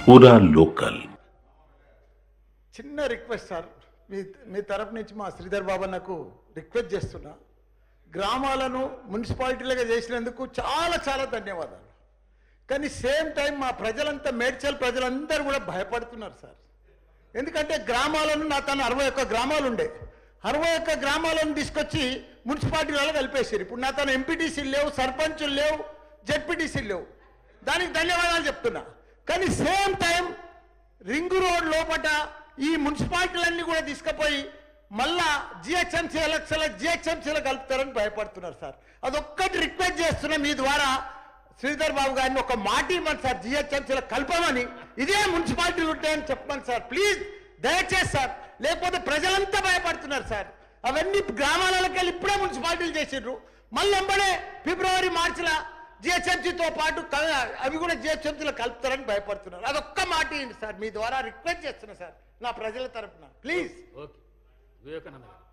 పూరా లోకల్. చిన్న request sir, మీ తరపు నుంచి మా శ్రీధర్ బాబన్నకు రిక్వెస్ట్ చేస్తున్నా, గ్రామాలను మున్సిపాలిటీలుగా చేసినందుకు చాలా చాలా ధన్యవాదాలు. కానీ సేమ్ టైం మా ప్రజలంతా, మేడ్చల్ ప్రజలందరూ కూడా భయపడుతున్నారు సార్. ఎందుకంటే గ్రామాలను నా తను 61 గ్రామాలు ఉండే, 61 గ్రామాలను తీసుకొచ్చి మున్సిపాలిటీలలో కలిపేసారు. ఇప్పుడు నా తను ఎంపీటీసీలు లేవు, సర్పంచులు లేవు, జెడ్పీటీసీలు లేవు. దానికి ధన్యవాదాలు చెప్తున్నా. కానీ సేమ్ టైం రింగ్ రోడ్ లోపట ఈ మున్సిపాలిటీలన్నీ కూడా తీసుకుపోయి మళ్ళా జిహెచ్ఎంసీ ఎలక్షన్ల జిహెచ్ఎంసీలో కలుపుతారని భయపడుతున్నారు సార్. అదొక్కటి రిక్వెస్ట్ చేస్తున్నా మీ ద్వారా శ్రీధర్ బాబు గారిని, ఒక మాట ఇవ్వమని సార్, జిహెచ్ఎంసీలో కలపమని, ఇదే మున్సిపాలిటీలు ఉంటాయని చెప్పమని సార్, ప్లీజ్ దయచేసి సార్. లేకపోతే ప్రజలంతా భయపడుతున్నారు సార్. అవన్నీ గ్రామాలకు వెళ్ళి ఇప్పుడే మున్సిపాలిటీలు చేసిండ్రు, మళ్ళీ వెంబడే ఫిబ్రవరి మార్చిలో జిహెచ్ఎంసీతో పాటు అవి కూడా జిహెచ్ఎంసీలో కలుపుతారని భయపడుతున్నారు. అదొక్క మాట ఇవ్వండి సార్, మీ ద్వారా రిక్వెస్ట్ చేస్తున్నా సార్, నా ప్రజల తరఫున ప్లీజ్. ఓకే, వివేకానంద గారు.